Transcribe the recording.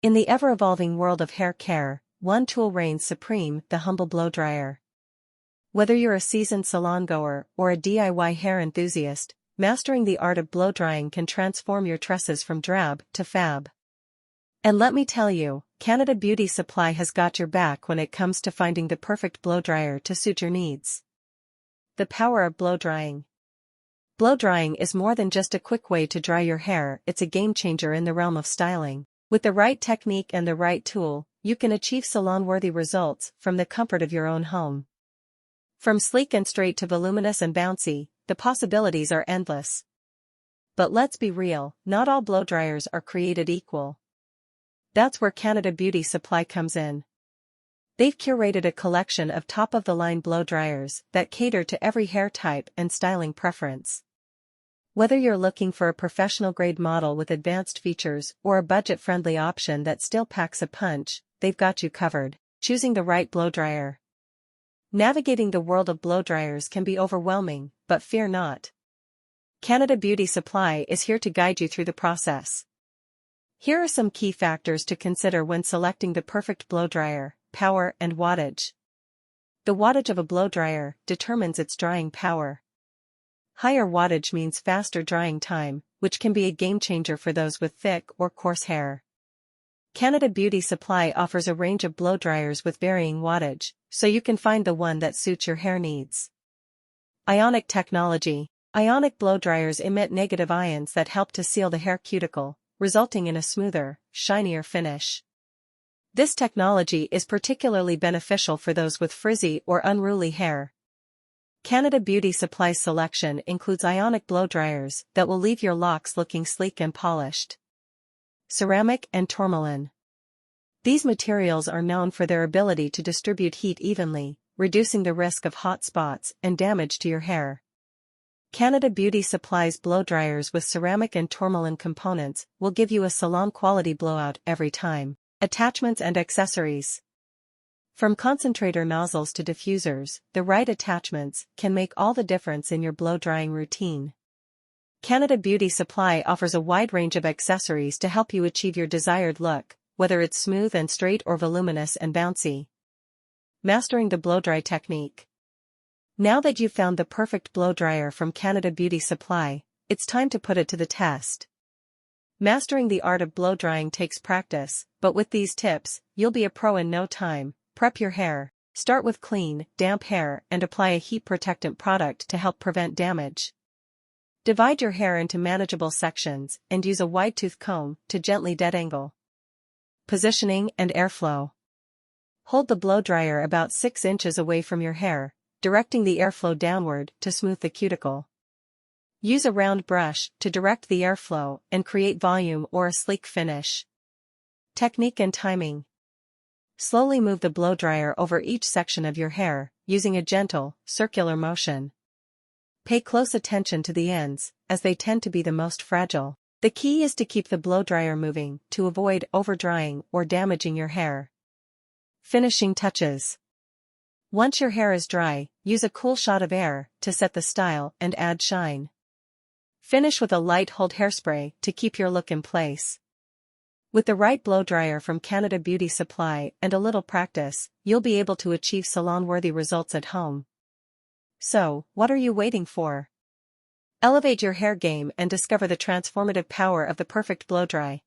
In the ever-evolving world of hair care, one tool reigns supreme: the humble blow dryer. Whether you're a seasoned salon goer or a DIY hair enthusiast, mastering the art of blow drying can transform your tresses from drab to fab. And let me tell you, Canada Beauty Supply has got your back when it comes to finding the perfect blow dryer to suit your needs. The power of blow drying. Blow drying is more than just a quick way to dry your hair, it's a game changer in the realm of styling. With the right technique and the right tool, you can achieve salon-worthy results from the comfort of your own home. From sleek and straight to voluminous and bouncy, the possibilities are endless. But let's be real, not all blow dryers are created equal. That's where Canada Beauty Supply comes in. They've curated a collection of top-of-the-line blow dryers that cater to every hair type and styling preference. Whether you're looking for a professional-grade model with advanced features or a budget-friendly option that still packs a punch, they've got you covered. Choosing the right blow dryer. Navigating the world of blow dryers can be overwhelming, but fear not. Canada Beauty Supply is here to guide you through the process. Here are some key factors to consider when selecting the perfect blow dryer: power and wattage. The wattage of a blow dryer determines its drying power. Higher wattage means faster drying time, which can be a game changer for those with thick or coarse hair. Canada Beauty Supply offers a range of blow dryers with varying wattage, so you can find the one that suits your hair needs. Ionic technology. Ionic blow dryers emit negative ions that help to seal the hair cuticle, resulting in a smoother, shinier finish. This technology is particularly beneficial for those with frizzy or unruly hair. Canada Beauty Supply's selection includes ionic blow dryers that will leave your locks looking sleek and polished. Ceramic and tourmaline. These materials are known for their ability to distribute heat evenly, reducing the risk of hot spots and damage to your hair. Canada Beauty Supply's blow dryers with ceramic and tourmaline components will give you a salon-quality blowout every time. Attachments and accessories. From concentrator nozzles to diffusers, the right attachments can make all the difference in your blow-drying routine. Canada Beauty Supply offers a wide range of accessories to help you achieve your desired look, whether it's smooth and straight or voluminous and bouncy. Mastering the blow-dry technique. Now that you've found the perfect blow dryer from Canada Beauty Supply, it's time to put it to the test. Mastering the art of blow drying takes practice, but with these tips, you'll be a pro in no time. Prep your hair. Start with clean, damp hair and apply a heat protectant product to help prevent damage. Divide your hair into manageable sections and use a wide-tooth comb to gently detangle. Positioning and airflow. Hold the blow dryer about 6 inches away from your hair, directing the airflow downward to smooth the cuticle. Use a round brush to direct the airflow and create volume or a sleek finish. Technique and timing. Slowly move the blow dryer over each section of your hair, using a gentle, circular motion. Pay close attention to the ends, as they tend to be the most fragile. The key is to keep the blow dryer moving to avoid over-drying or damaging your hair. Finishing touches. Once your hair is dry, use a cool shot of air to set the style and add shine. Finish with a light hold hairspray to keep your look in place. With the right blow dryer from Canada Beauty Supply and a little practice, you'll be able to achieve salon-worthy results at home. So, what are you waiting for? Elevate your hair game and discover the transformative power of the perfect blow dry.